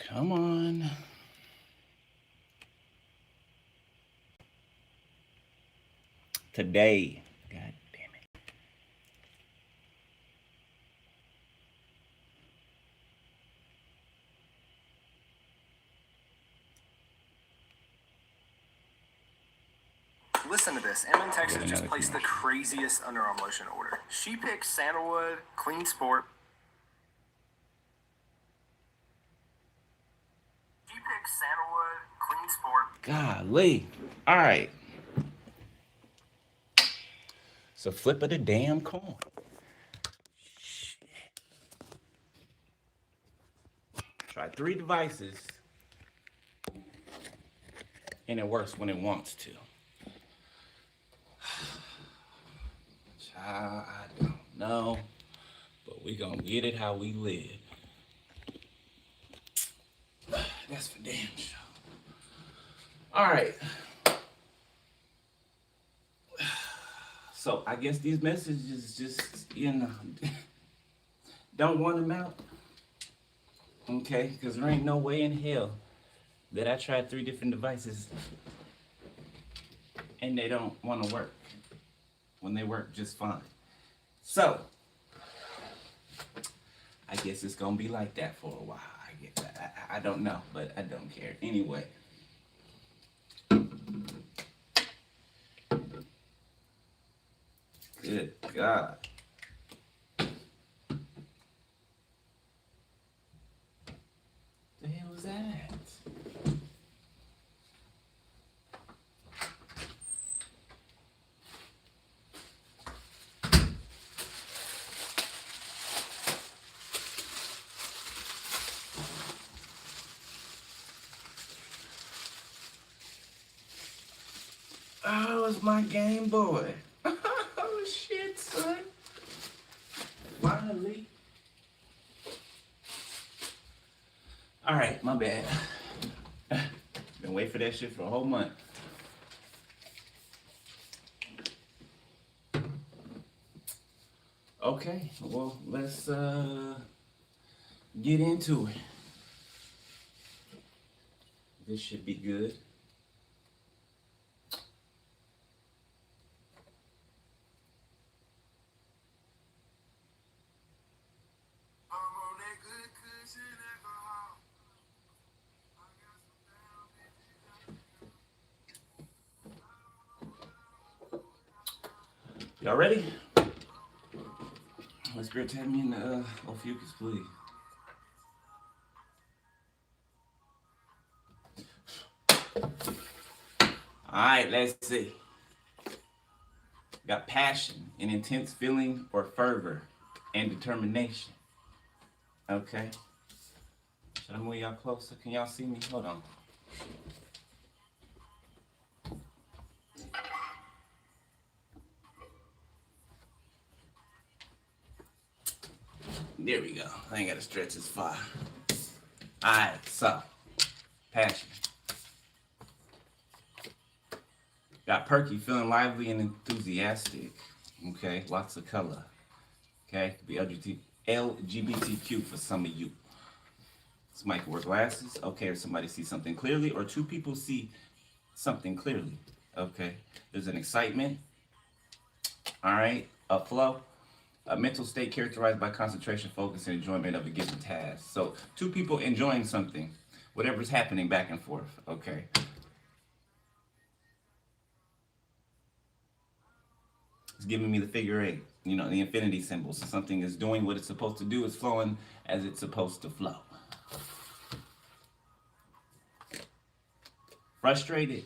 Come on. Today. God damn it. Listen to this. Em in Get Texas just another placed the commercial. craziest underarm lotion order. She picked sandalwood, clean sport. She picked sandalwood, clean sport. Golly. All right. So flip of the damn coin. Try 3 devices, and it works when it wants to. Child, I don't know, but we gonna get it how we live. That's for damn sure. All right. So I guess these messages just, don't want them out. Okay, because there ain't no way in hell that I tried 3 different devices and they don't want to work when they work just fine. So I guess it's gonna be like that for a while. I don't know, but I don't care anyway. Good God. The hell was that? Oh, it's my Game Boy. Oh shit, son. Finally. All right, my bad. Been waiting for that shit for a whole month. Okay, well, let's get into it. This should be good. Y'all ready? Let's spirit tag me in the Ophiuchus, please. All right, let's see. Got passion, an intense feeling or fervor, and determination. Okay. Should I move y'all closer? Can y'all see me? Hold on. There we go. I ain't got to stretch this far. All right, so passion. Got perky, feeling lively and enthusiastic. Okay, lots of color. Okay, could be LGBTQ for some of you. Somebody can wear glasses. Okay, or somebody sees something clearly, or 2 people see something clearly. Okay, there's an excitement. All right, a flow. A mental state characterized by concentration, focus, and enjoyment of a given task. So 2 people enjoying something, whatever's happening back and forth. Okay. It's giving me the figure 8, the infinity symbol. So something is doing what it's supposed to do, it's flowing as it's supposed to flow. Frustrated?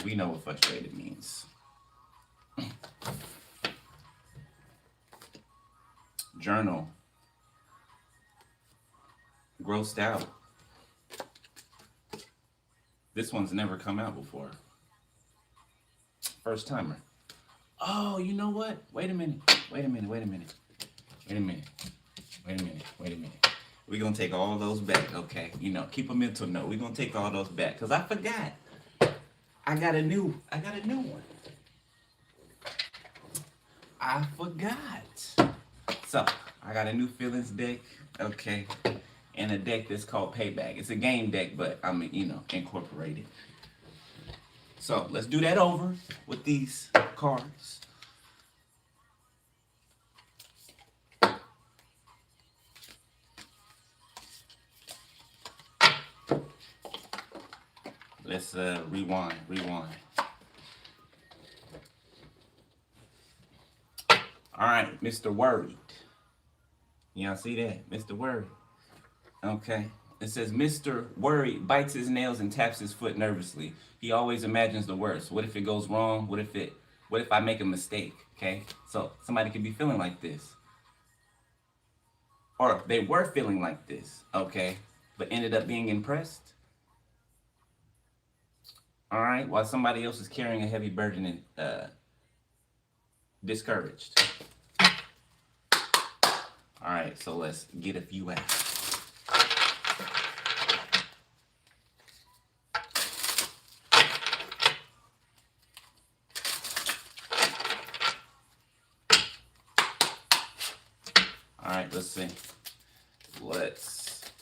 We know what frustrated means. Journal. Grossed out. This one's never come out before. First timer. Oh, you know what? Wait a minute. We're going to take all those back, okay? Keep a mental note. We're going to take all those back because I forgot. I got a new one. I forgot. So, I got a new feelings deck, okay? and a deck that's called Payback. It's a game deck, but I mean, incorporated. So let's do that over with these cards. Let's rewind. All right, Mr. Worried. Y'all see that? Mr. Worried. Okay. It says, Mr. Worried bites his nails and taps his foot nervously. He always imagines the worst. What if it goes wrong? What if I make a mistake? Okay? So somebody could be feeling like this. Or they were feeling like this, okay, but ended up being impressed. All right, while somebody else is carrying a heavy burden and discouraged. All right, so let's get a few out. All right, let's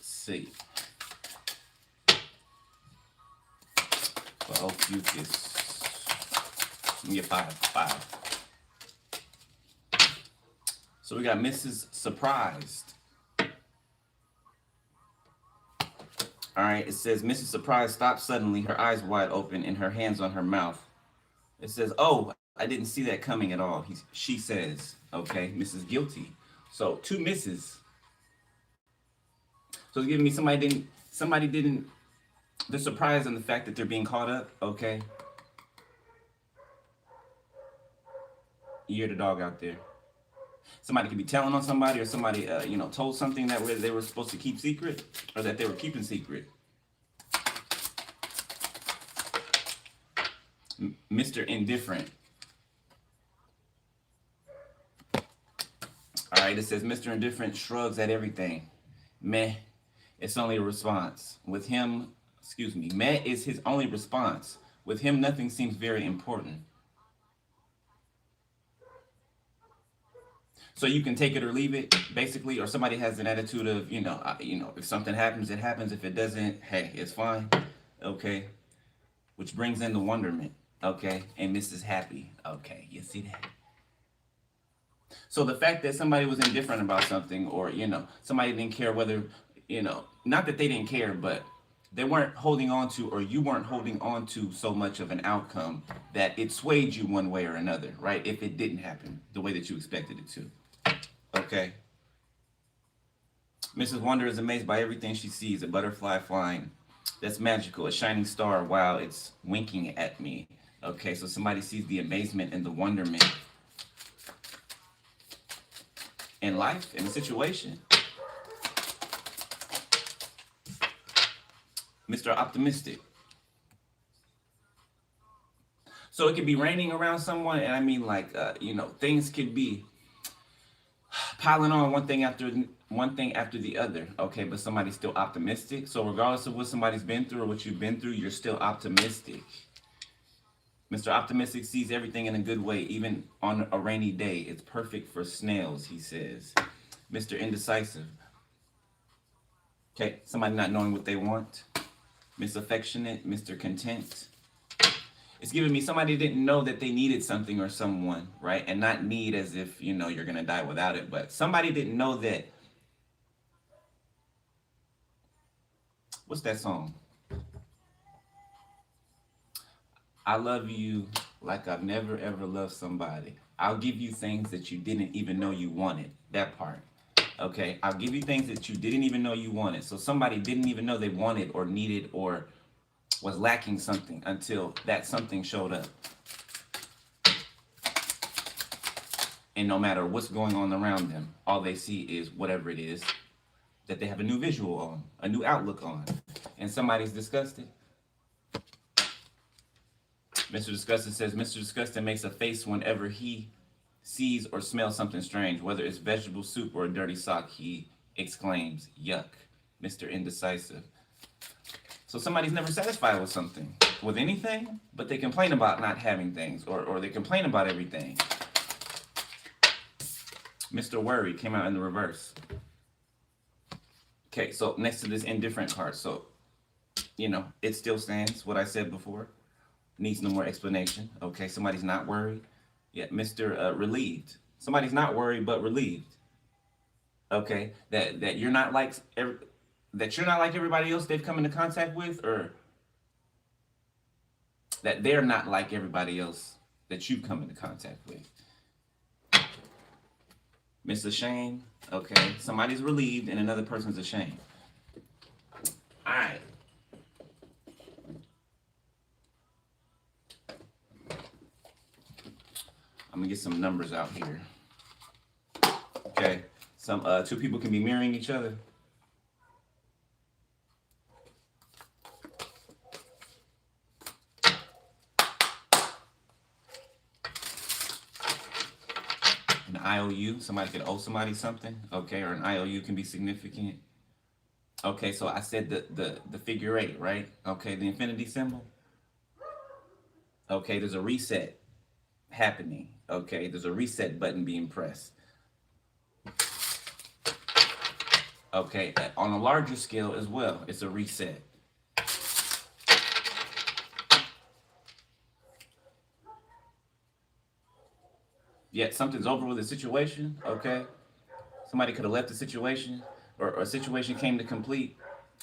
see. For Ophiuchus, let me get five. So we got Mrs. Surprised. All right, it says, Mrs. Surprised stopped suddenly, her eyes wide open and her hands on her mouth. It says, oh, I didn't see that coming at all. She says, okay, Mrs. Guilty. So two misses. So it's giving me somebody didn't, they're surprised in the fact that they're being caught up, okay? You hear the dog out there. Somebody could be telling on somebody, or somebody, told something that they were supposed to keep secret, or that they were keeping secret. Mr. Indifferent. All right, it says, Mr. Indifferent shrugs at everything. Meh, it's only a response. With him, meh is his only response. With him, nothing seems very important. So you can take it or leave it, basically, or somebody has an attitude of, if something happens, it happens. If it doesn't, hey, it's fine, okay? Which brings in the wonderment, okay? And Mrs. Happy, okay? You see that? So the fact that somebody was indifferent about something, or, somebody didn't care whether, not that they didn't care, but they weren't holding on to, or you weren't holding on to so much of an outcome that it swayed you one way or another, right? If it didn't happen the way that you expected it to. Okay. Mrs. Wonder is amazed by everything she sees. A butterfly flying. That's magical. A shining star. Wow, it's winking at me. Okay, so somebody sees the amazement and the wonderment in life, in the situation. Mr. Optimistic. So it could be raining around someone, and I mean, like, things could be piling on one thing after the other, okay, but somebody's still optimistic. So regardless of what somebody's been through or what you've been through, you're still optimistic. Mr. Optimistic sees everything in a good way, even on a rainy day. It's perfect for snails, he says. Mr. Indecisive. Okay, somebody not knowing what they want. Miss Affectionate, Mr. Content. It's giving me somebody didn't know that they needed something or someone, right? And not need as if, you're going to die without it. But somebody didn't know that. What's that song? I love you like I've never, ever loved somebody. I'll give you things that you didn't even know you wanted. That part. Okay? I'll give you things that you didn't even know you wanted. So somebody didn't even know they wanted or needed or was lacking something until that something showed up. And no matter what's going on around them, all they see is whatever it is that they have a new visual on, a new outlook on. And somebody's disgusted. Mr. Disgusted says, Mr. Disgusted makes a face whenever he sees or smells something strange, whether it's vegetable soup or a dirty sock, he exclaims, yuck. Mr. Indecisive. So somebody's never satisfied with something, with anything, but they complain about not having things, or they complain about everything. Mr. Worry came out in the reverse. Okay, so next to this indifferent card, so it still stands what I said before. Needs no more explanation. Okay, somebody's not worried. Yeah, Mr. Relieved. Somebody's not worried but relieved. Okay, that you're not like that you're not like everybody else they've come into contact with, or that they're not like everybody else that you've come into contact with. Miss Ashamed. Okay, somebody's relieved and another person's ashamed. All right. I'm gonna get some numbers out here. Okay, two people can be mirroring each other. An IOU, somebody could owe somebody something. Okay, or an IOU can be significant. Okay, so I said the figure eight, right? Okay, the infinity symbol. Okay, there's a reset happening. Okay, there's a reset button being pressed. Okay, on a larger scale as well, it's a reset. Yeah, something's over with a situation. Okay, somebody could have left the situation, or a situation came to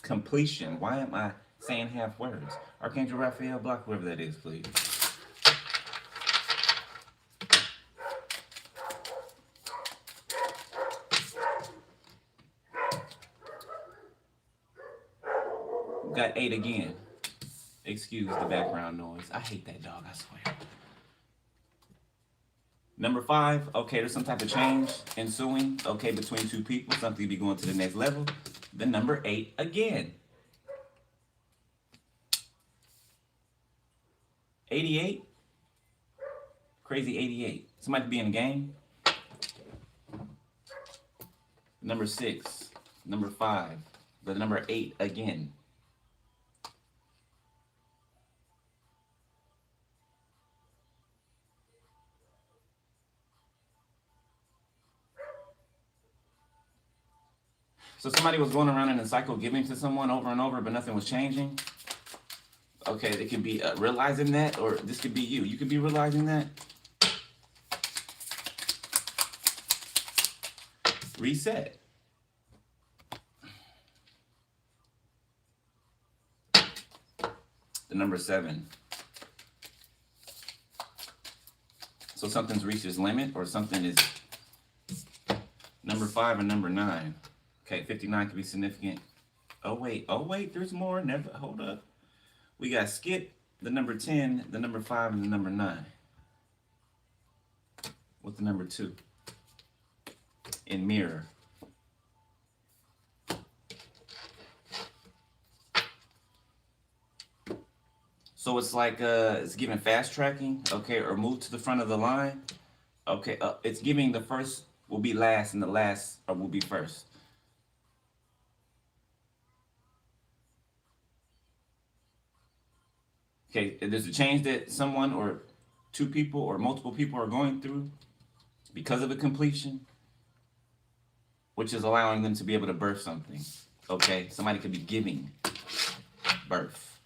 completion. Why am I saying half words? Archangel Raphael, block whoever that is, please. Got 8 again. Excuse the background noise. I hate that dog, I swear. Number 5, okay, there's some type of change ensuing, okay, between two people. Something be going to the next level. The number 8 again. 88. Crazy 88. Somebody be in the game. Number 6. Number 5. The number 8 again. So somebody was going around in a cycle giving to someone over and over, but nothing was changing. Okay, they can be realizing that, or this could be you. You could be realizing that. Reset. The number 7. So something's reached its limit, or something is number 5 and number 9. Okay, 59 could be significant. Oh wait, there's more. Never, hold up. We got skip, the number 10, the number 5, and the number 9. With the number 2. In mirror. So it's like it's giving fast tracking, okay, or move to the front of the line. Okay, it's giving the first will be last and the last will be first. Okay, there's a change that someone or two people or multiple people are going through because of a completion, which is allowing them to be able to birth something. Okay, somebody could be giving birth.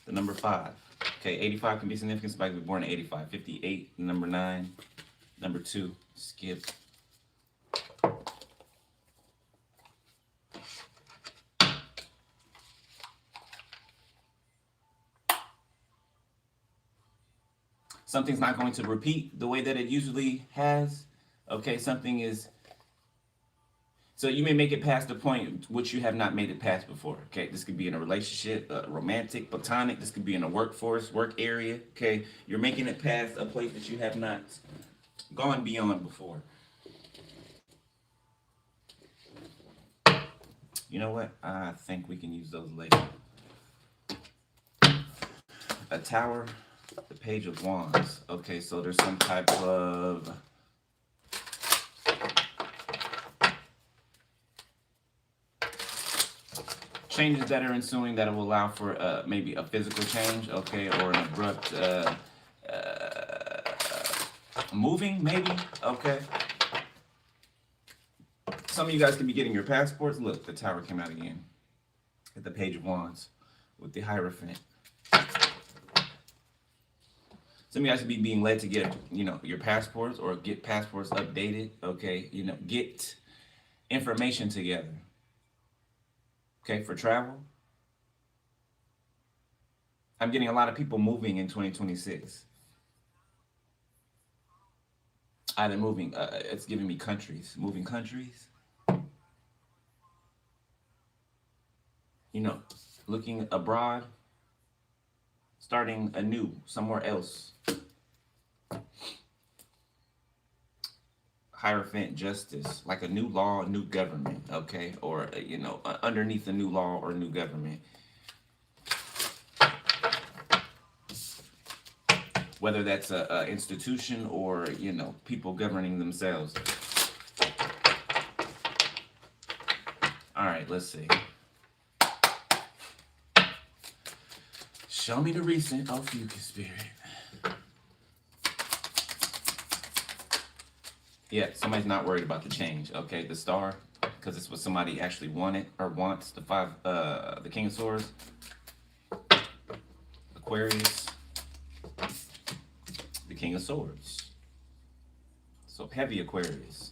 The number 5. Okay, 85 can be significant. Somebody could be born in 85. 58, number 9. Number 2, skip. Something's not going to repeat the way that it usually has. Okay, something is. So you may make it past the point which you have not made it past before. Okay, this could be in a relationship, romantic, platonic. This could be in a workforce, work area. Okay, you're making it past a place that you have not gone beyond before. You know what? I think we can use those later. A tower. The Page of Wands. Okay, so there's some type of changes that are ensuing that will allow for maybe a physical change, okay, or an abrupt moving, maybe, okay. Some of you guys could be getting your passports. Look, the tower came out again. At the page of wands with the Hierophant. Some of you guys could be being led to get, your passports or get passports updated. Okay, get information together. Okay, for travel. I'm getting a lot of people moving in 2026. Either moving, it's giving me countries, moving countries. Looking abroad, starting anew somewhere else. Hierophant, justice, like a new law, new government, okay? Or, underneath a new law or new government. Whether that's a institution or, people governing themselves. All right, let's see. Show me the recent Ophiuchus spirit. Yeah, somebody's not worried about the change. Okay, the star, because it's what somebody actually wanted or wants. The King of Swords, Aquarius, the King of Swords. So heavy Aquarius.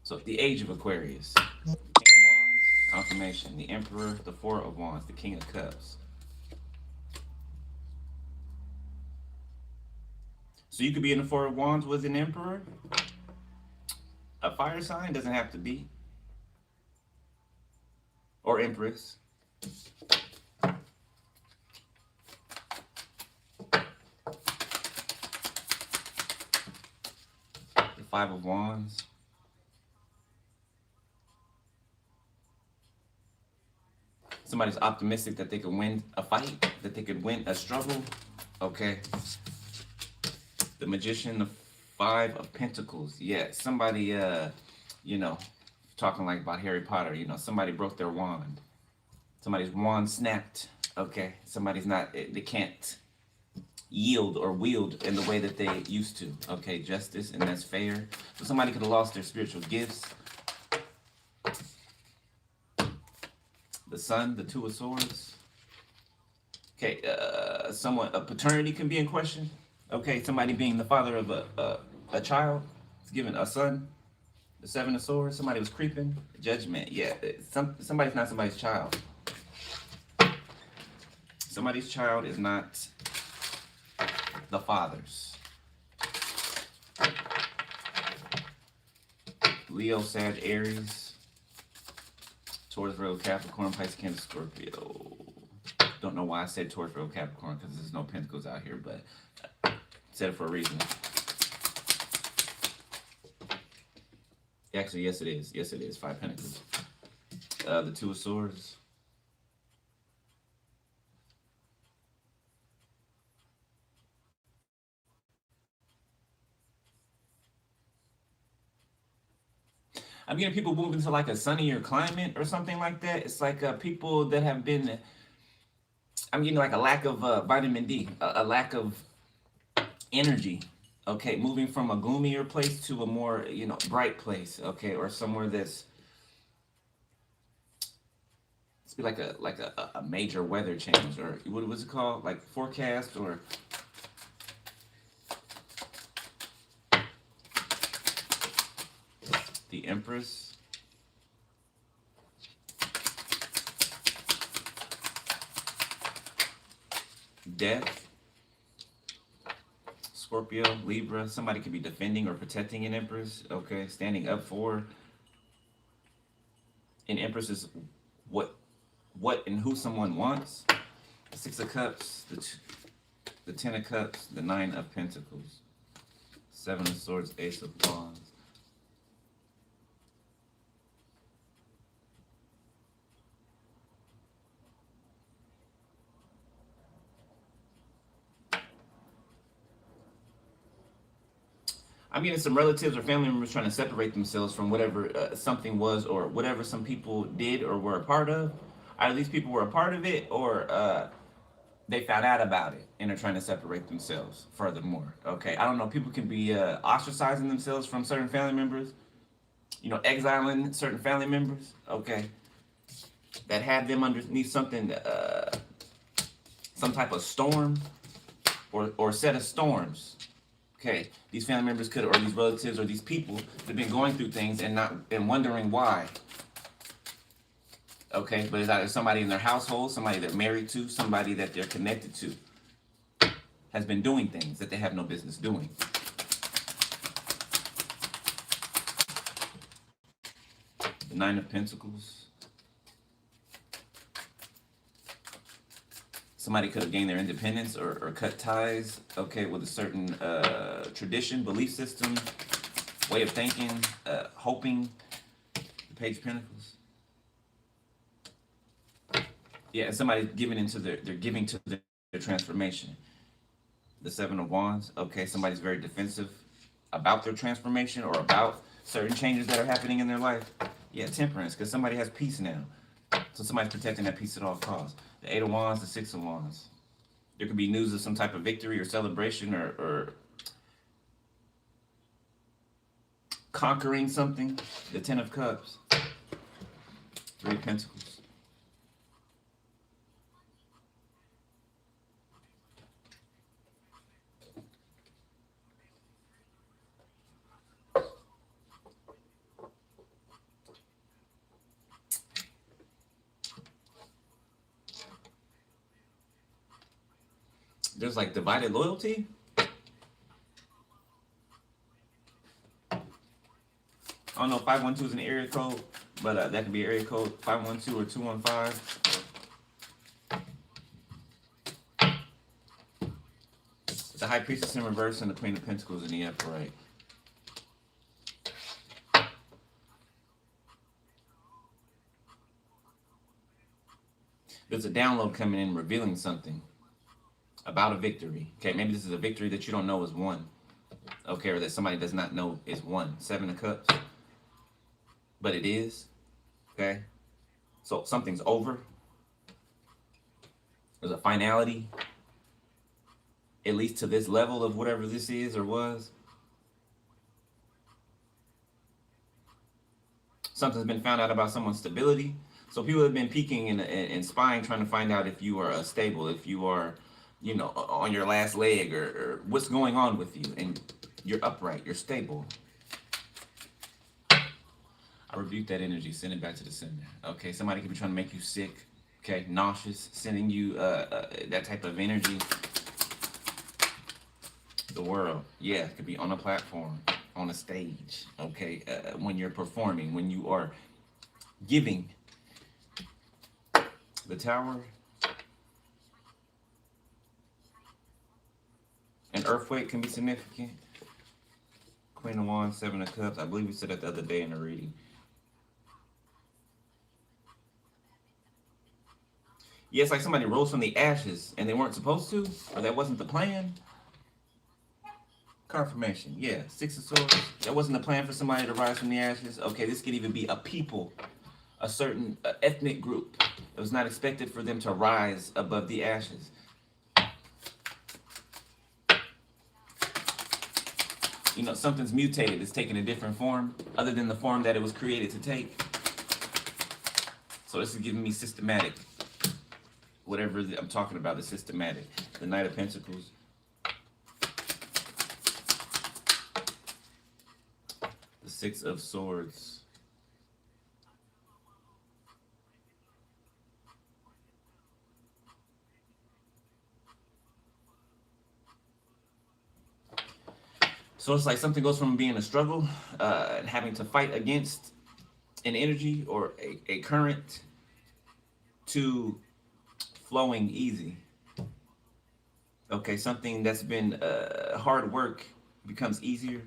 So the age of Aquarius. King of Wands, confirmation. The Emperor, the Four of Wands, the King of Cups. So you could be in the Four of Wands with an Emperor. A fire sign doesn't have to be. Or Empress. The Five of Wands. Somebody's optimistic that they could win a fight, that they could win a struggle. Okay. The Magician, the Five of Pentacles. Yeah, somebody, talking like about Harry Potter, somebody broke their wand. Somebody's wand snapped. Okay, somebody's not, they can't yield or wield in the way that they used to. Okay, justice, and that's fair. So somebody could have lost their spiritual gifts. The Sun, the Two of Swords. Okay, a paternity can be in question. Okay, somebody being the father of a child, is given a son. The Seven of Swords, somebody was creeping. Judgment, yeah, somebody's not somebody's child. Somebody's child is not the father's. Leo, Sag, Aries, Taurus, Virgo, Capricorn, Pisces, Cancer, Scorpio. Don't know why I said Taurus, Virgo, Capricorn, because there's no pentacles out here, but I said it for a reason. Actually, yes it is. Yes it is. Five Pentacles. The Two of Swords. I'm getting people moving to like a sunnier climate or something like that. It's like people that have been. I'm getting like a lack of vitamin D, a lack of energy. Okay, moving from a gloomier place to a more bright place. Okay, or somewhere that's. It's be like a major weather change, or what was it called? Like forecast or. The Empress. Death. Scorpio, Libra. Somebody could be defending or protecting an Empress. Okay, standing up for. An Empress is what and who someone wants. The Six of Cups. The Ten of Cups. The Nine of Pentacles. Seven of Swords. Ace of Wands. I'm getting some relatives or family members trying to separate themselves from whatever something was or whatever some people did or were a part of. Either these people were a part of it or they found out about it and are trying to separate themselves furthermore. Okay, I don't know. People can be ostracizing themselves from certain family members. exiling certain family members, okay, that have them underneath something, some type of storm or set of storms. Okay, these family members could, or these relatives, or these people have been going through things and wondering why. Okay, but it's either somebody in their household, somebody they're married to, somebody that they're connected to, has been doing things that they have no business doing. The Nine of Pentacles. Somebody could have gained their independence or cut ties, okay, with a certain tradition, belief system, way of thinking, hoping. The Page of Pentacles. Yeah, and somebody's giving into they're giving to their transformation. The Seven of Wands. Okay, somebody's very defensive about their transformation or about certain changes that are happening in their life. Yeah, Temperance, because somebody has peace now. So somebody's protecting that peace at all costs. The Eight of Wands, the Six of Wands. There could be news of some type of victory or celebration or conquering something. The Ten of Cups. Three of Pentacles. There's like divided loyalty. I don't know if 512 is an area code, but that could be area code 512 or 215. The High Priestess in reverse and the Queen of Pentacles in the upright. There's a download coming in revealing something about a victory. Okay, maybe this is a victory that you don't know is won. Okay, or that somebody does not know is won. Seven of Cups. But it is. Okay. So something's over. There's a finality. At least to this level of whatever this is or was. Something's been found out about someone's stability. So people have been peeking and spying, trying to find out if you are stable, if you are, on your last leg, or what's going on with you. And you're upright, you're stable. I rebuke that energy, send it back to the sender. Okay, somebody could be trying to make you sick, okay, nauseous, sending you that type of energy. The world, yeah, it could be on a platform, on a stage, okay, when you're performing, when you are giving. The Tower. An earthquake can be significant. Queen of Wands, Seven of Cups. I believe we said that the other day in the reading. Yeah, it's like somebody rose from the ashes and they weren't supposed to, or that wasn't the plan. Confirmation, yeah. Six of Swords. That wasn't the plan for somebody to rise from the ashes. Okay, this could even be a people, a certain ethnic group. It was not expected for them to rise above the ashes. Something's mutated. It's taken a different form other than the form that it was created to take. So this is giving me systematic. Whatever I'm talking about is systematic. The Knight of Pentacles. The Six of Swords. So it's like something goes from being a struggle, and having to fight against an energy or a current to flowing easy. Okay, something that's been hard work becomes easier.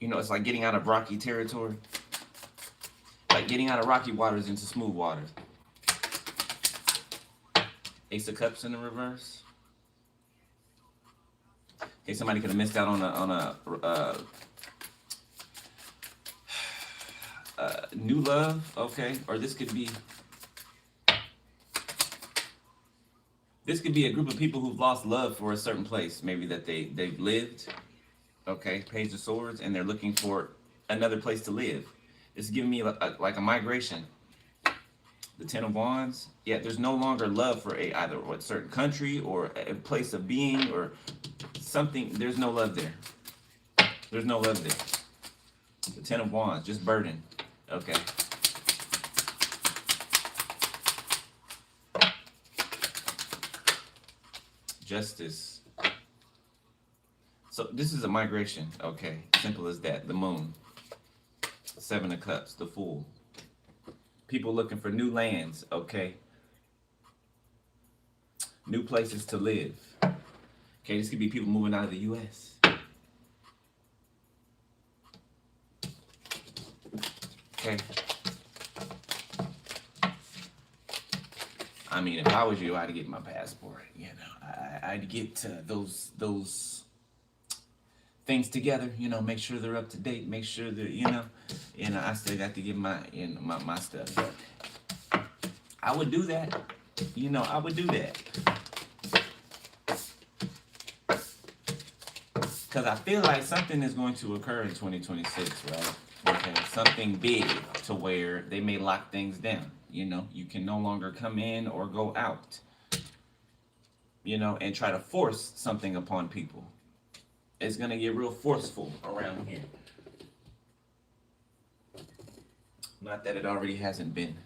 It's like getting out of rocky territory. Like getting out of rocky waters into smooth waters. Ace of Cups in the reverse. Okay, somebody could have missed out on a new love, okay? Or this could be a group of people who've lost love for a certain place, maybe that they've lived, Okay, Page of Swords, and they're looking for another place to live. It's giving me like a migration. The Ten of Wands, yeah, there's no longer love for either a certain country or a place of being or something. There's no love there. There's no love there. The Ten of Wands, just burden. Okay. Justice. So this is a migration. Okay, simple as that. The Moon. Seven of Cups. The Fool. People looking for new lands. Okay. New places to live. Okay, this could be people moving out of the U.S. Okay. I mean, if I was you, I'd get my passport. You know, I'd get those things together. You know, make sure they're up to date. Make sure that I still got to get my my stuff. But I would do that. You know, I would do that. Because I feel like something is going to occur in 2026, right? Okay, something big to where they may lock things down. You know, you can no longer come in or go out, you know, and try to force something upon people. It's going to get real forceful around here. Not that it already hasn't been.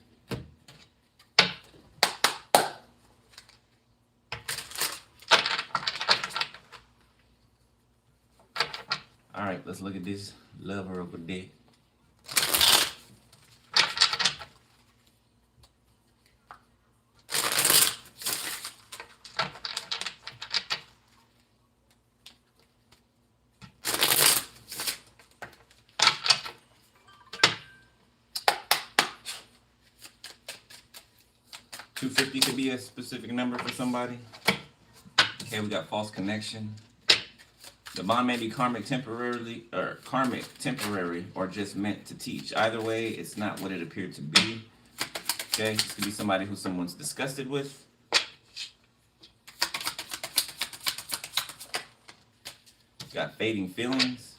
All right, let's look at this love oracle deck. $250 could be a specific number for somebody. Okay, we got false connection. The bond may be karmic temporary or just meant to teach. Either way, it's not what it appeared to be. Okay, this could be somebody who someone's disgusted with. Got fading feelings.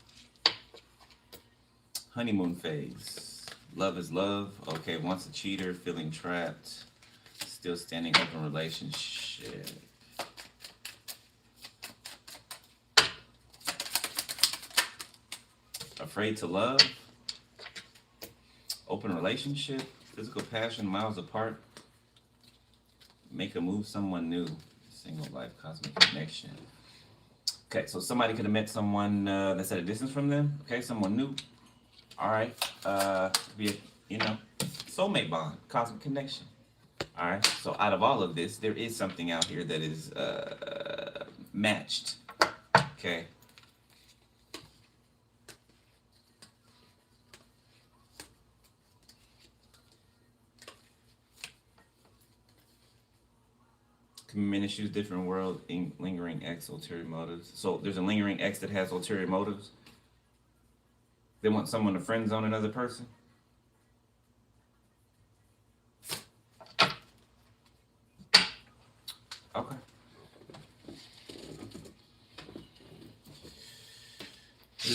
Honeymoon phase. Love is love. Okay, once a cheater, feeling trapped. Still standing open relationship. Afraid to love. Open relationship. Physical passion, miles apart. Make a move, someone new. Single life, cosmic connection. Okay, so somebody could have met someone that's at a distance from them. Okay, someone new. All right. Be a, soulmate bond, cosmic connection. All right. So out of all of this, there is something out here that is matched. Okay. Common issues, different world, lingering X, ulterior motives. So there's a lingering X that has ulterior motives. They want someone to friend zone another person. Okay.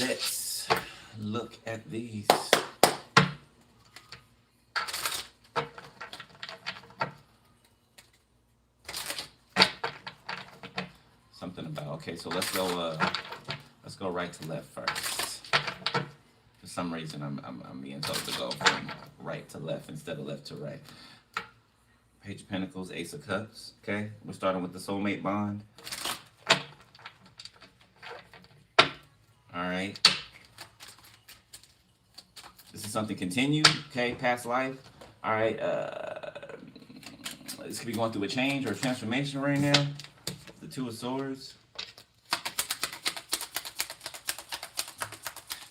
Let's look at these. Something about, okay, so let's go right to left first. For some reason I'm being told to go from right to left instead of left to right. Page of Pentacles, Ace of Cups. Okay, we're starting with the soulmate bond. All right. This is something continued. Okay, past life. All right. This could be going through a change or a transformation right now. The Two of Swords.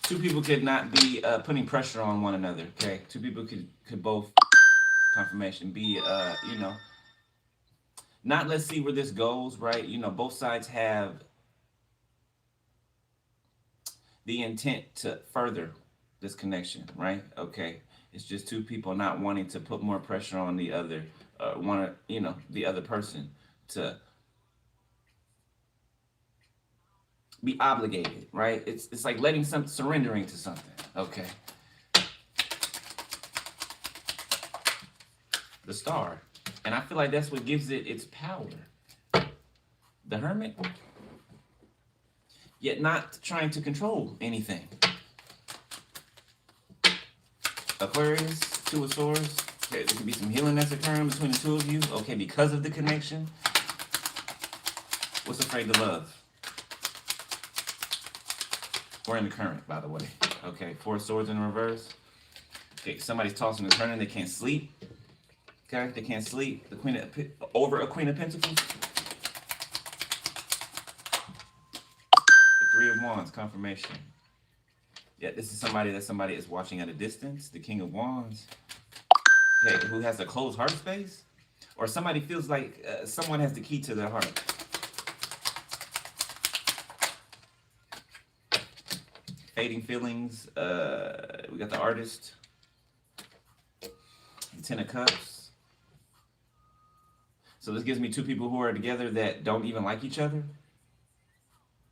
Two people could not be putting pressure on one another. Okay, two people could both. Confirmation be not let's see where this goes, right? Both sides have the intent to further this connection, right? Okay, it's just two people not wanting to put more pressure on the other, the other person to be obligated, right? It's like letting surrendering to something. Okay. The Star. And I feel like that's what gives it its power. The Hermit, yet not trying to control anything. Aquarius, Two of Swords. Okay, there could be some healing that's occurring between the two of you. Okay, because of the connection. What's afraid to love? We're in the current, by the way. Okay, Four of Swords in reverse. Okay, somebody's tossing and turning. They can't sleep. Okay, they can't sleep. The Queen of over a Queen of Pentacles. The Three of Wands, confirmation. Yeah, this is somebody is watching at a distance. The King of Wands. Okay, who has a closed heart space, or somebody feels like someone has the key to their heart. Fading feelings. We got the Artist. The Ten of Cups. So this gives me two people who are together that don't even like each other.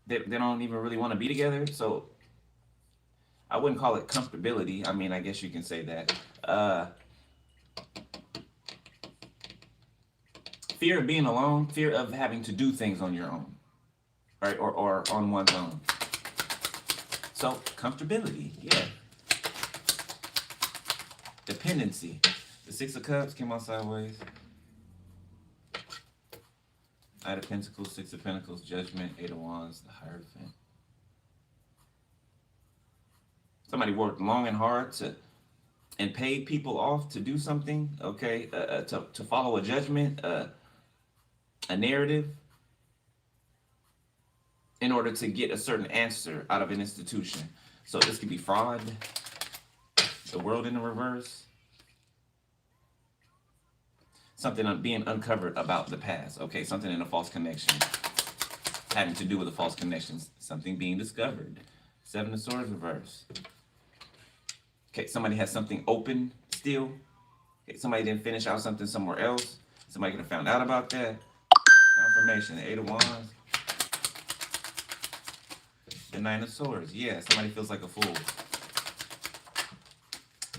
They don't even really want to be together. So I wouldn't call it comfortability. I mean, I guess you can say that. Fear of being alone, fear of having to do things on your own, right? Or on one's own. So comfortability, yeah. Dependency. The Six of Cups came out sideways. Knight of Pentacles, Six of Pentacles, Judgment, Eight of Wands, the Hierophant. Somebody worked long and hard and paid people off to do something, okay? To follow a judgment, a narrative, in order to get a certain answer out of an institution. So this could be fraud, the World in the reverse, something being uncovered about the past, okay? Something in a false connection, having to do with a false connection, something being discovered. Seven of Swords reverse. Okay, somebody has something open still. Okay, somebody didn't finish out something somewhere else. Somebody could have found out about that. Confirmation, the Eight of Wands. The Nine of Swords. Yeah, somebody feels like a fool.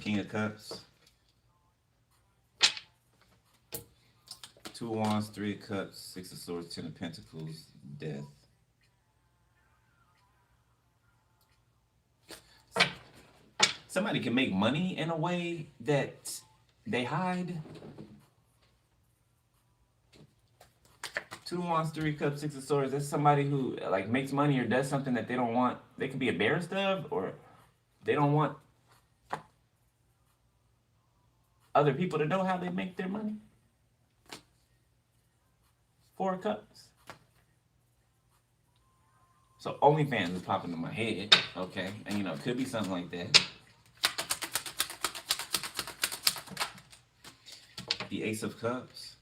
King of Cups. Two of Wands, Three of Cups, Six of Swords, Ten of Pentacles, Death. Somebody can make money in a way that they hide. Two of Wands, Three of Cups, Six of Swords. That's somebody who like makes money or does something that they don't want. They can be embarrassed of, or they don't want other people to know how they make their money. Four of Cups. So OnlyFans is popping in my head, okay? And it could be something like that. The Ace of Cups.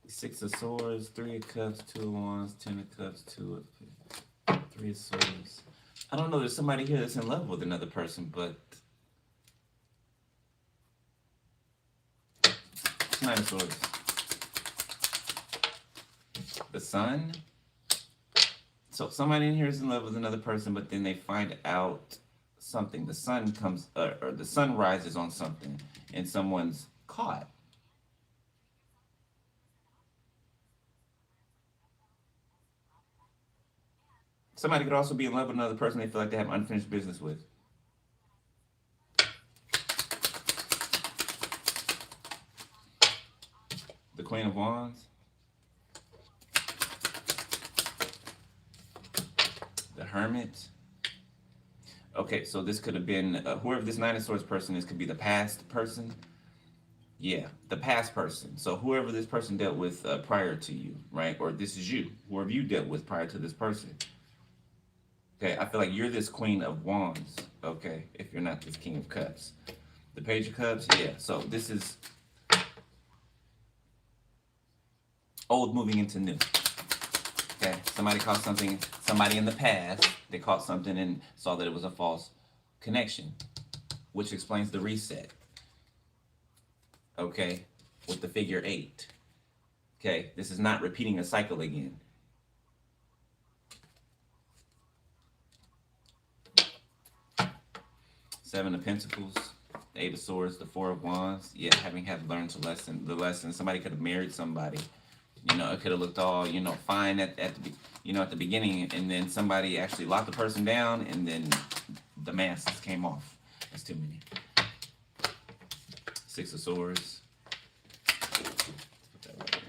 Six of Swords, Three of Cups, Two of Wands, Ten of Cups, Three of Swords. I don't know, there's somebody here that's in love with another person, but Nine of Swords. The Sun. So somebody in here is in love with another person, but then they find out something. The sun comes, or the sun rises on something, and someone's caught. Somebody could also be in love with another person they feel like they have unfinished business with. The Queen of Wands. The Hermit. Okay, so this could have been, whoever this Nine of Swords person is could be the past person. Yeah, the past person. So whoever this person dealt with prior to you, right? Or this is you, whoever you dealt with prior to this person. Okay, I feel like you're this Queen of Wands, okay, if you're not this King of Cups. The Page of Cups, yeah, so this is old moving into new. Okay, somebody caught something, somebody in the past, they caught something and saw that it was a false connection. which explains the reset. Okay, with the figure 8. Okay, this is not repeating a cycle again. Seven of Pentacles, the Eight of Swords, the Four of Wands. Yeah, having had learned the lesson. Somebody could have married somebody. You know, it could have looked all, you know, fine at the beginning, and then somebody actually locked the person down, and then the masks came off. That's too many. Six of Swords. Put that right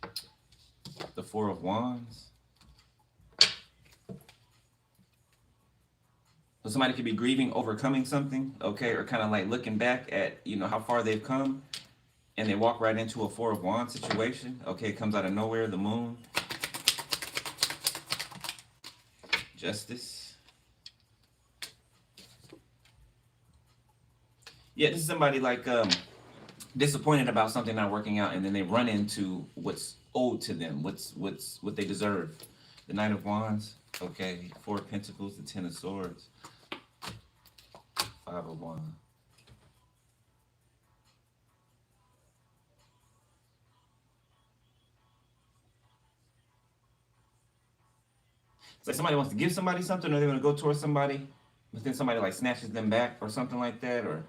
there. The Four of Wands. So somebody could be grieving, overcoming something, okay, or kind of like looking back at, you know, how far they've come, and they walk right into a Four of Wands situation. Okay, it comes out of nowhere, the Moon. Justice. Yeah, this is somebody like disappointed about something not working out, and then they run into what's owed to them, what they deserve. The Knight of Wands, okay, Four of Pentacles, the Ten of Swords, Five of Wands. It's like somebody wants to give somebody something, or they're gonna go towards somebody, but then somebody like snatches them back or something like that, or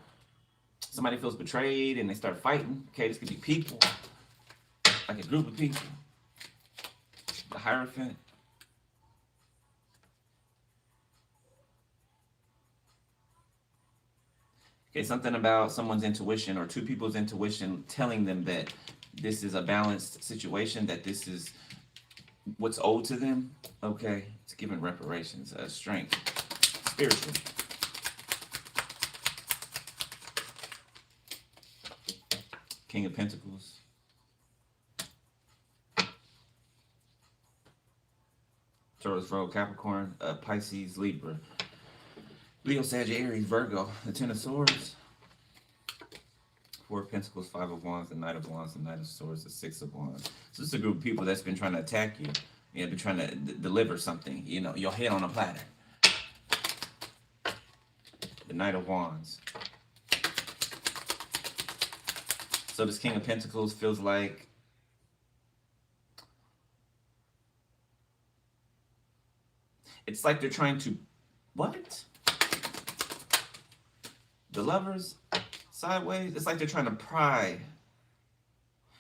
somebody feels betrayed and they start fighting. Okay, this could be people, like a group of people. The Hierophant. Okay, something about someone's intuition or two people's intuition telling them that this is a balanced situation, that this is what's owed to them. Okay, it's giving reparations, strength, spiritual. King of Pentacles. Taurus, Virgo, Capricorn, Pisces, Libra. Leo, Sagittarius, Virgo, the Ten of Swords, Four of Pentacles, Five of Wands, the Knight of Wands, the Knight of Swords, the Six of Wands. So this is a group of people that's been trying to attack you. You know, been trying to deliver something. You know, your head on a platter. The Knight of Wands. So this King of Pentacles feels like it's like they're trying to what? The Lovers sideways. It's like they're trying to pry.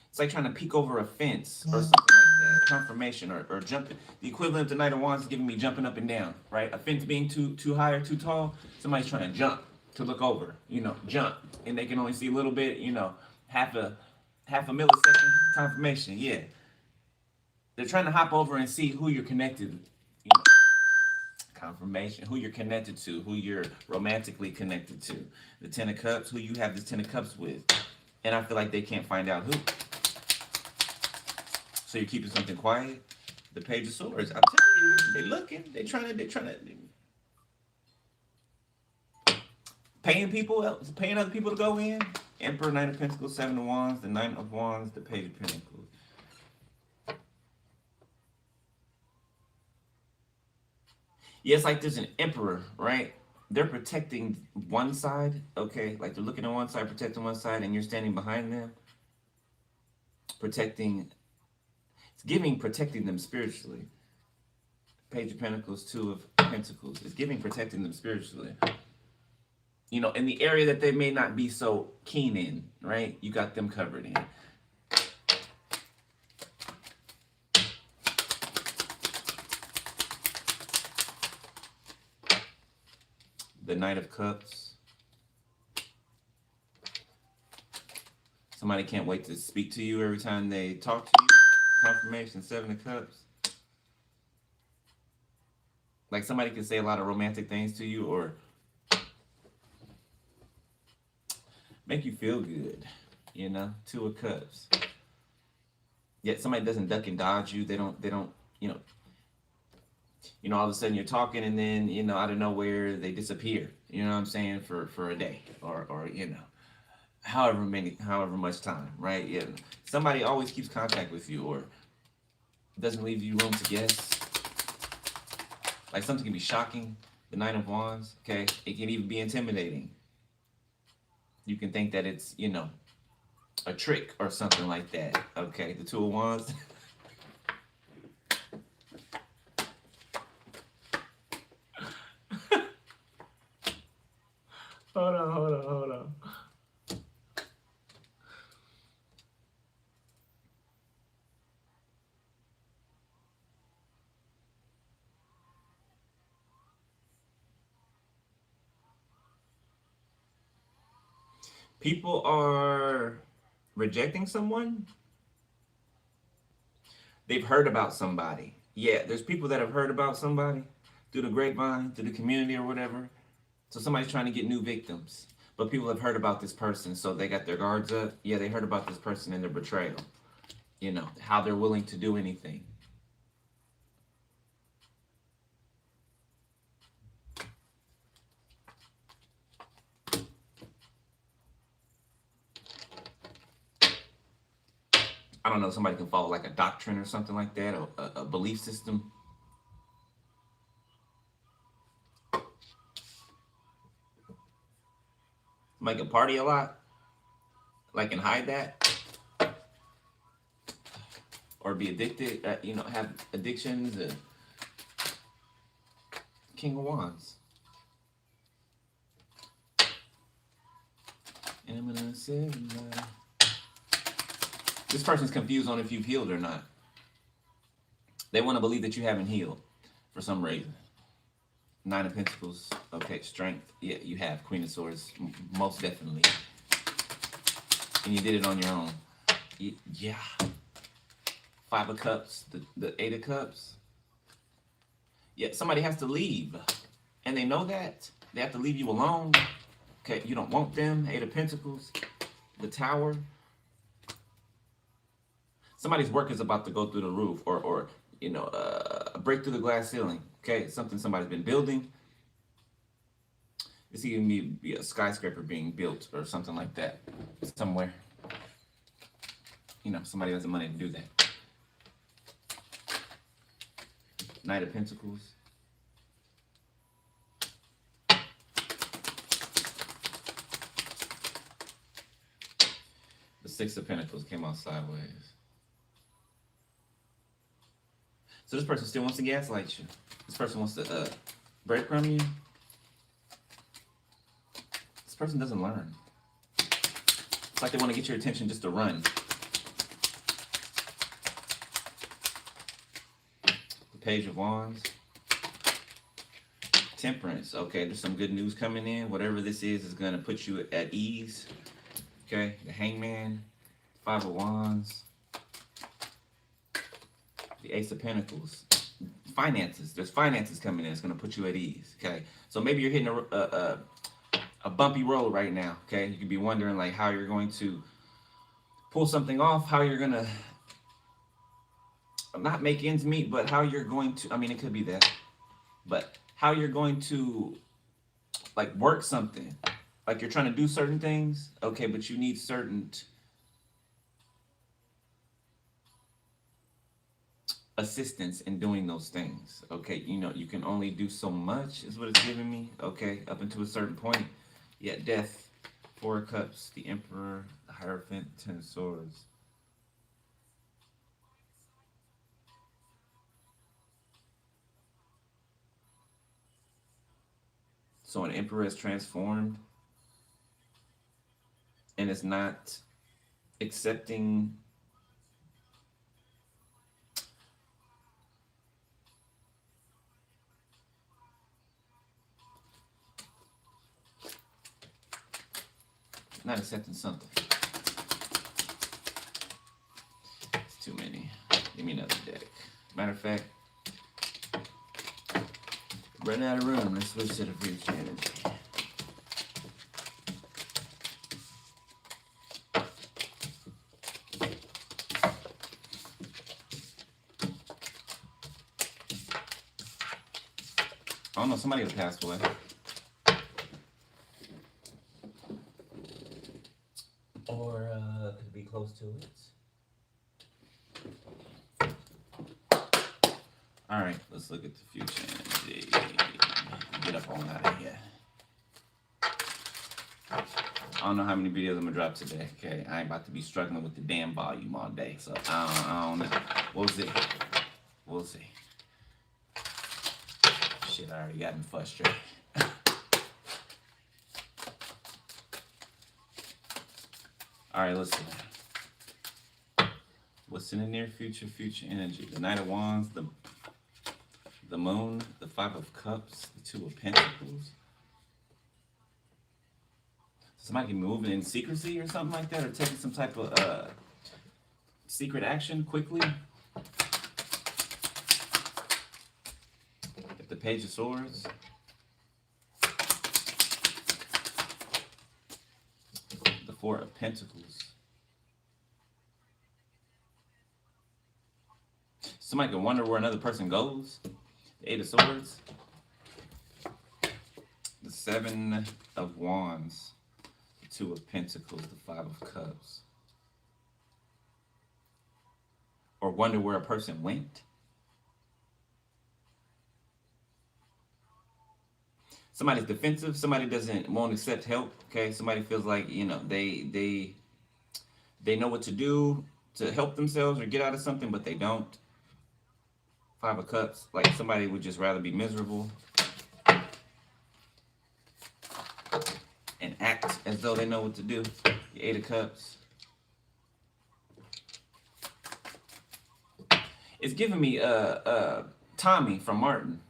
It's like trying to peek over a fence or something like that. Confirmation or jumping. The equivalent of the Knight of Wands is giving me jumping up and down, right? A fence being too high or too tall. Somebody's trying to jump to look over, you know, jump, and they can only see a little bit, you know, half a millisecond. Confirmation, yeah. They're trying to hop over and see who you're connected, you know. Confirmation, who you're connected to, who you're romantically connected to. The Ten of Cups, who you have this Ten of Cups with. And I feel like they can't find out who. So you're keeping something quiet. The Page of Swords, I'm telling you, they're looking, they're trying to paying other people to go in. Emperor, Knight of Pentacles, Seven of Wands, the Knight of Wands, the Page of Pentacles. Yeah, it's like there's an emperor, right? They're protecting one side, okay? Like they're looking on one side, protecting one side, and you're standing behind them. Protecting them spiritually. Page of Pentacles, Two of Pentacles. It's giving protecting them spiritually. You know, in the area that they may not be so keen in, right? You got them covered in. The Knight of Cups. Somebody can't wait to speak to you every time they talk to you. Confirmation, Seven of Cups. Like somebody can say a lot of romantic things to you or make you feel good, you know? Two of Cups. Yet somebody doesn't duck and dodge you. They don't, you know, all of a sudden you're talking and then, you know, out of nowhere they disappear. You know what I'm saying? For a day or you know, however much time, right? Yeah. Somebody always keeps contact with you or doesn't leave you room to guess. Like something can be shocking. The Nine of Wands, okay? It can even be intimidating. You can think that it's, a trick or something like that. Okay, the Two of Wands. Hold on. People are rejecting someone. They've heard about somebody. Yeah, there's people that have heard about somebody through the grapevine, through the community or whatever. So somebody's trying to get new victims. But people have heard about this person, so they got their guards up. Yeah, they heard about this person and their betrayal. How they're willing to do anything. I don't know, somebody can follow like a doctrine or something like that, or a belief system. Somebody can party a lot, like and hide that, or be addicted, have addictions. King of Wands. And I'm gonna say this person's confused on if you've healed or not. They want to believe that you haven't healed for some reason. Nine of Pentacles. Okay, strength. Yeah, you have. Queen of Swords. Most definitely. And you did it on your own. Yeah. Five of Cups. The Eight of Cups. Yeah, somebody has to leave. And they know that. They have to leave you alone. Okay, you don't want them. Eight of Pentacles. The Tower. Somebody's work is about to go through the roof, or break through the glass ceiling. Okay, it's something somebody's been building. It's even be a skyscraper being built or something like that somewhere. Somebody has the money to do that. Knight of Pentacles. The Six of Pentacles came out sideways. So this person still wants to gaslight you. This person wants to breadcrumb you. This person doesn't learn. It's like they want to get your attention just to run. The Page of Wands. Temperance. Okay, there's some good news coming in. Whatever this is going to put you at ease. Okay, the Hangman. Five of Wands. The Ace of Pentacles. Finances. There's finances coming in. It's going to put you at ease. Okay, so maybe you're hitting a bumpy road right now. Okay, you could be wondering like how you're going to pull something off, how you're going to not make ends meet, but how you're going to, it could be that, but how you're going to like work something. Like you're trying to do certain things, okay, but you need certain assistance in doing those things. Okay, you can only do so much is what it's giving me. Okay, up until a certain point. Yeah, Death, Four of Cups, the Emperor, the Hierophant, Ten of Swords. So an Emperor is transformed and is not accepting something. It's too many. Give me another deck. Matter of fact, run out of room. Let's switch to the future energy. I don't know, somebody will pass away. Or could be close to it. All right, let's look at the future energy. Get up on out of here. I don't know how many videos I'm gonna drop today. Okay, I ain't about to be struggling with the damn volume all day, so I don't know. We'll see. We'll see. Shit, I already got me frustrated. All right, listen. What's in the near future? Future energy. The Knight of Wands, the Moon, the Five of Cups, the Two of Pentacles. Somebody can be moving in secrecy or something like that, or taking some type of secret action quickly. The Page of Swords. The Four of Pentacles. Somebody can wonder where another person goes. The Eight of Swords. The Seven of Wands. The Two of Pentacles. The Five of Cups. Or wonder where a person went. Somebody's defensive. Somebody won't accept help. Okay, somebody feels like, you know, they know what to do to help themselves or get out of something, but they don't. Five of Cups, like somebody would just rather be miserable and act as though they know what to do. The Eight of Cups. It's giving me Tommy from Martin.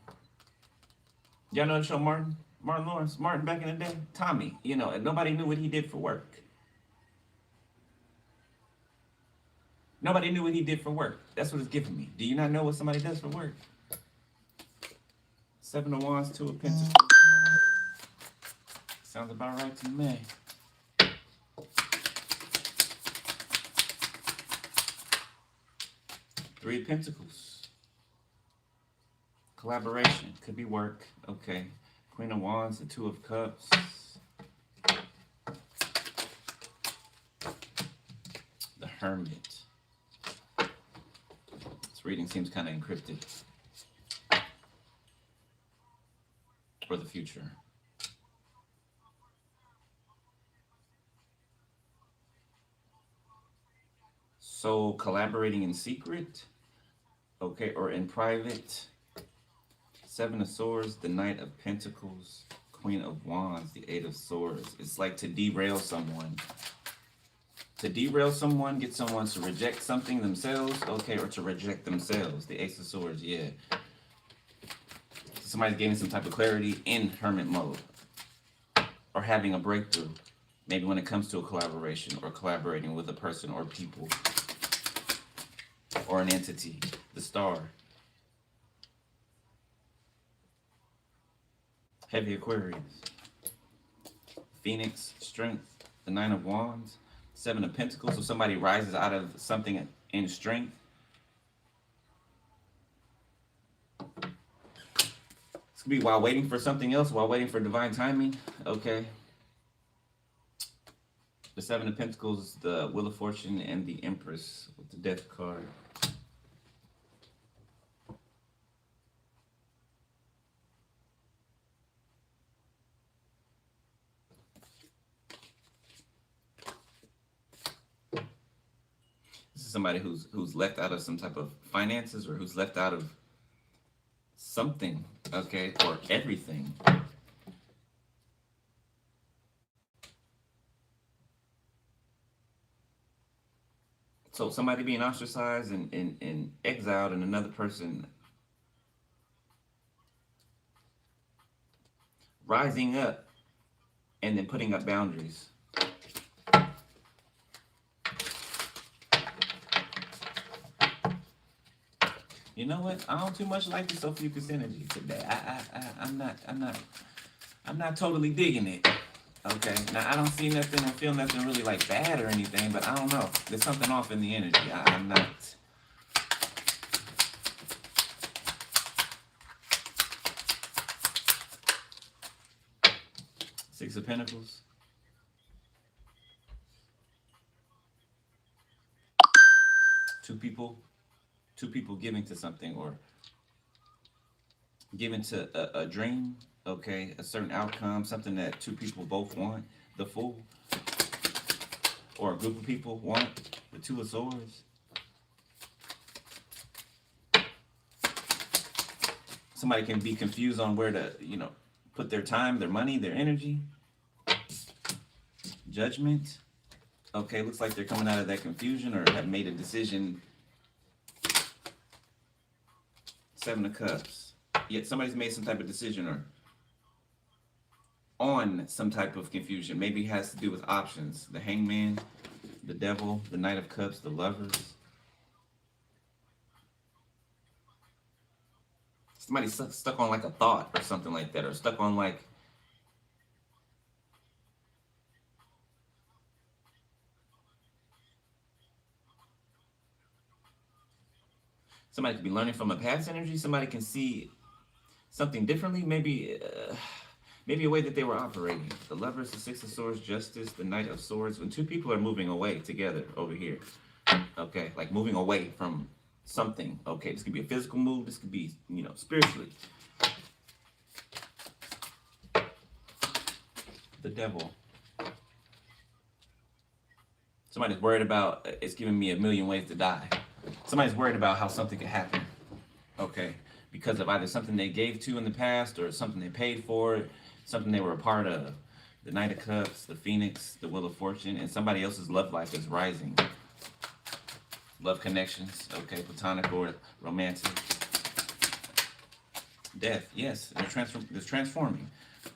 Y'all know the show Martin? Martin Lawrence. Martin back in the day. Tommy, you know, and nobody knew what he did for work. Nobody knew what he did for work. That's what it's giving me. Do you not know what somebody does for work? Seven of Wands, Two of Pentacles. Sounds about right to me. Three of Pentacles. Collaboration. Could be work. Okay. Queen of Wands, the Two of Cups. The Hermit. This reading seems kind of encrypted. For the future. So collaborating in secret, okay, or in private. Seven of Swords, the Knight of Pentacles, Queen of Wands, the Eight of Swords. It's like to derail someone. To derail someone, get someone to reject something themselves, okay, or to reject themselves. The Ace of Swords, yeah. Somebody's gaining some type of clarity in hermit mode. Or having a breakthrough. Maybe when it comes to a collaboration or collaborating with a person or people. Or an entity. The Star. Heavy Aquarius. Phoenix, Strength. The Nine of Wands. Seven of Pentacles. So somebody rises out of something in strength. This could be while waiting for something else, while waiting for divine timing. Okay. The Seven of Pentacles, the Wheel of Fortune, and the Empress with the Death card. This is somebody who's left out of some type of finances, or who's left out of something, okay, or everything. So somebody being ostracized and exiled, and another person rising up and then putting up boundaries. You know what? I don't too much like this Ophiuchus energy today. I'm not totally digging it. Okay. Now I don't see nothing or feel nothing really like bad or anything, but I don't know. There's something off in the energy. I'm not. Six of Pentacles. Two people giving to something, or given to a dream, okay, a certain outcome, something that two people both want, the Fool, or a group of people want, the Two of Swords. Somebody can be confused on where to, put their time, their money, their energy. Judgment. Okay, looks like they're coming out of that confusion or have made a decision. Seven of Cups. Yet somebody's made some type of decision or on some type of confusion. Maybe it has to do with options. The Hangman, the Devil, the Knight of Cups, the Lovers. Somebody's stuck on like a thought or something like that, or stuck on like somebody could be learning from a past energy. Somebody can see something differently. Maybe a way that they were operating. The Lovers, the Six of Swords, Justice, the Knight of Swords. When two people are moving away together over here, okay, like moving away from something. Okay, this could be a physical move. This could be, spiritually. The Devil. Somebody's worried about it's giving me a million ways to die. Somebody's worried about how something could happen. Okay, because of either something they gave to in the past or something they paid for, something they were a part of. The Knight of Cups, the Phoenix, the Wheel of Fortune, and somebody else's love life is rising. Love connections, okay, platonic or romantic. Death, yes, they're transforming.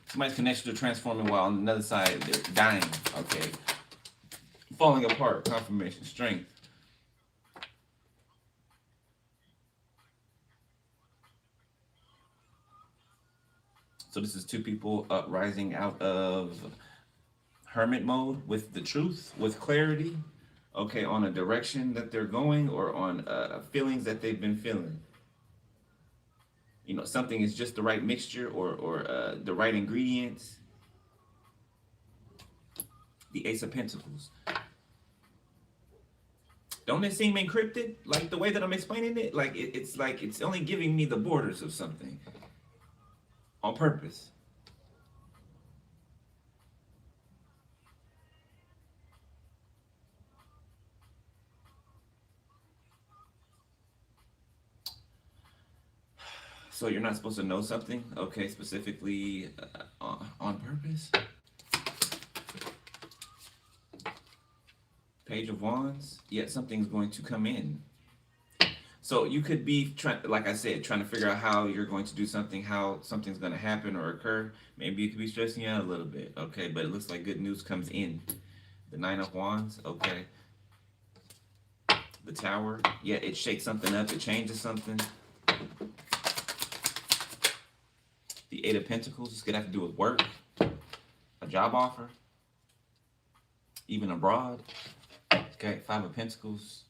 Somebody's connections are transforming while on the other side they're dying, okay. Falling apart, confirmation, strength. So this is two people rising out of hermit mode with the truth, with clarity, okay, on a direction that they're going or on feelings that they've been feeling. Something is just the right mixture or the right ingredients. The Ace of Pentacles. Don't it seem encrypted? Like the way that I'm explaining it? Like it's only giving me the borders of something on purpose. So you're not supposed to know something, okay, specifically on purpose? Page of Wands, yet something's going to come in. So you could be like I said, trying to figure out how you're going to do something, how something's going to happen or occur. Maybe you could be stressing you out a little bit, okay, but it looks like good news comes in. The Nine of Wands, okay. The Tower, yeah, it shakes something up, it changes something. The Eight of Pentacles, this could have to do with work, a job offer, even abroad. Okay, Five of Pentacles,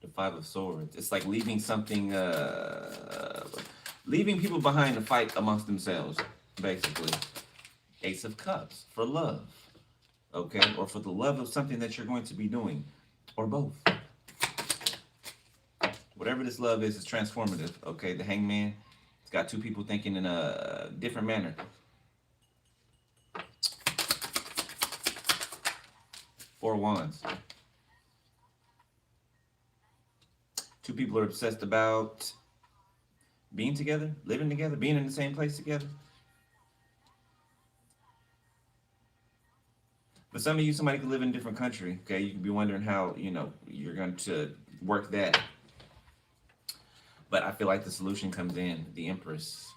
the Five of Swords. It's like leaving something, leaving people behind to fight amongst themselves, basically. Ace of Cups, for love, okay, or for the love of something that you're going to be doing, or both. Whatever this love is transformative, okay? The Hangman, it's got two people thinking in a different manner. Four of Wands. Two people are obsessed about being together, living together, being in the same place together. But some of you, somebody could live in a different country, okay? You could be wondering how, you're going to work that. But I feel like the solution comes in, the Empress.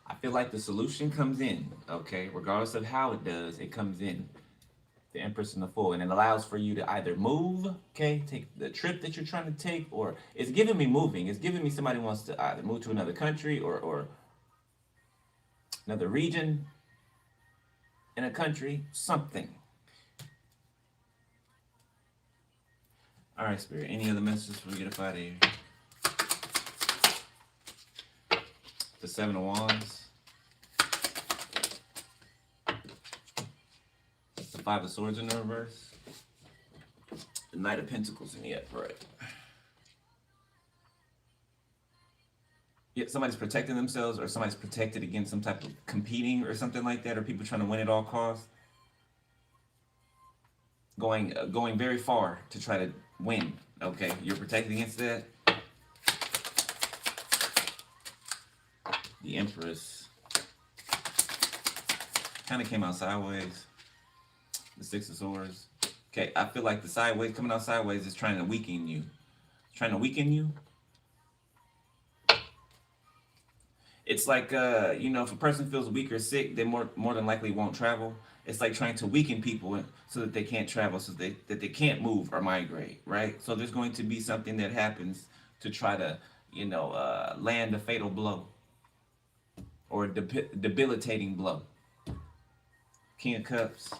I feel like the solution comes in, okay? Regardless of how it does, it comes in. The Empress and the Fool. And it allows for you to either move, okay? Take the trip that you're trying to take, or it's giving me moving. It's giving me somebody wants to either move to another country or another region in a country, something. All right, Spirit. Any other messages before we get up out of here? The Seven of Wands. The Five of Swords in the reverse. The Knight of Pentacles in the upright. Yeah, somebody's protecting themselves, or somebody's protected against some type of competing or something like that, or people trying to win at all costs. Going very far to try to win. Okay, you're protected against that. The Empress kind of came out sideways. The Six of Swords. Okay, I feel like the sideways coming out sideways is trying to weaken you. Trying to weaken you. It's like if a person feels weak or sick, they more than likely won't travel. It's like trying to weaken people so that they can't travel, so that they can't move or migrate, right? So there's going to be something that happens to try to, land a fatal blow or a debilitating blow. King of Cups,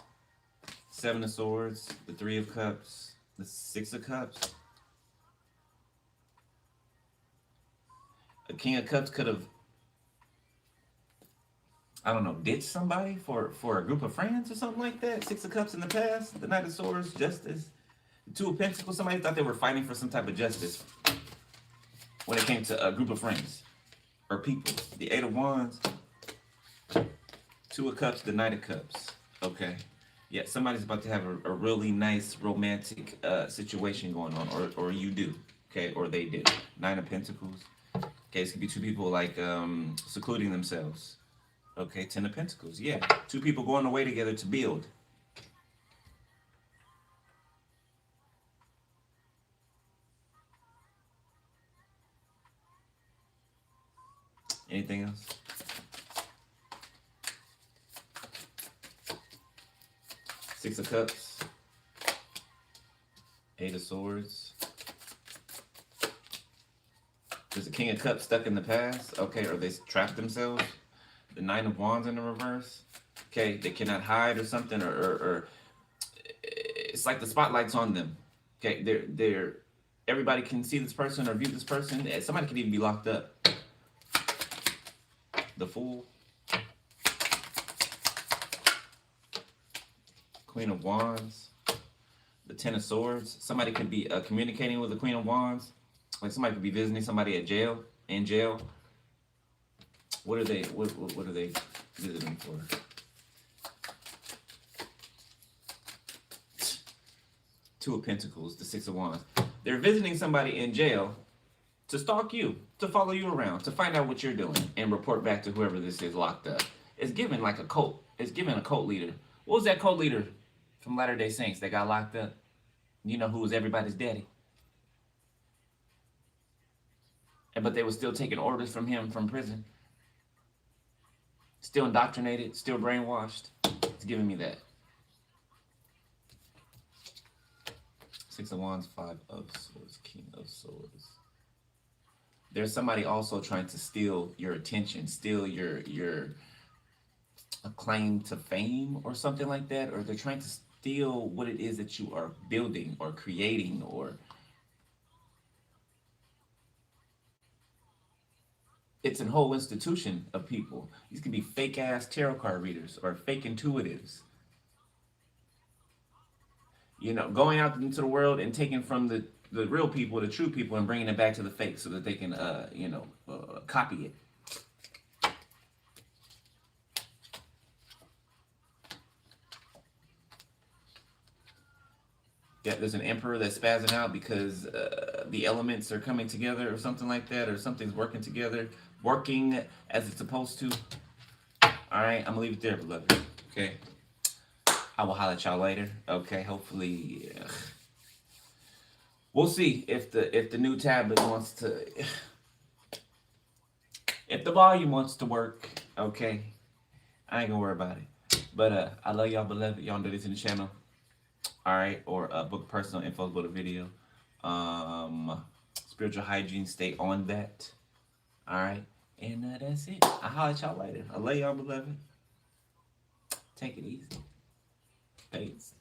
Seven of Swords, the Three of Cups, the Six of Cups. A King of Cups could have, I don't know, ditched somebody for a group of friends or something like that. Six of Cups in the past, the Knight of Swords, Justice. The Two of Pentacles, somebody thought they were fighting for some type of justice when it came to a group of friends or people. The Eight of Wands, Two of Cups, the Knight of Cups. Okay. Yeah, somebody's about to have a really nice romantic situation going on, or you do, okay, or they do. Nine of Pentacles. Okay, this could be two people like secluding themselves. Okay, Ten of Pentacles. Yeah, two people going away together to build. Anything else? Six of Cups. Eight of Swords. There's a King of Cups stuck in the past. Okay, or they trapped themselves. The Nine of Wands in the reverse. Okay, they cannot hide or something, or it's like the spotlight's on them. Okay, they're everybody can see this person or view this person. Somebody could even be locked up. The Fool. Queen of Wands. The Ten of Swords. Somebody could be communicating with the Queen of Wands. Like somebody could be visiting somebody in jail. What are they visiting for? Two of Pentacles, the Six of Wands. They're visiting somebody in jail to stalk you, to follow you around, to find out what you're doing, and report back to whoever this is locked up. It's given like a cult. It's given a cult leader. What was that cult leader from Latter-day Saints that got locked up? You know who was everybody's daddy? But they were still taking orders from him from prison. Still indoctrinated, still brainwashed. It's giving me that. Six of Wands, Five of Swords, King of Swords. There's somebody also trying to steal your attention, steal your claim to fame or something like that, or they're trying to steal what it is that you are building or creating, or it's a whole institution of people. These could be fake ass tarot card readers or fake intuitives. Going out into the world and taking from the real people, the true people, and bringing it back to the fake so that they can, copy it. Yeah, there's an emperor that's spazzing out because the elements are coming together or something like that, or something's working together, working as it's supposed to. All right, I'm gonna leave it there, beloved. Okay. I will holler at y'all later. Okay, hopefully we'll see if the new tablet wants to, if the volume wants to work. Okay, I ain't gonna worry about it. But I love y'all, beloved. Y'all do this in the channel. All right, or book personal info, go to video. Spiritual hygiene, stay on that. All right, and that's it. I'll holler at y'all later. I love y'all, beloved. Take it easy. Peace.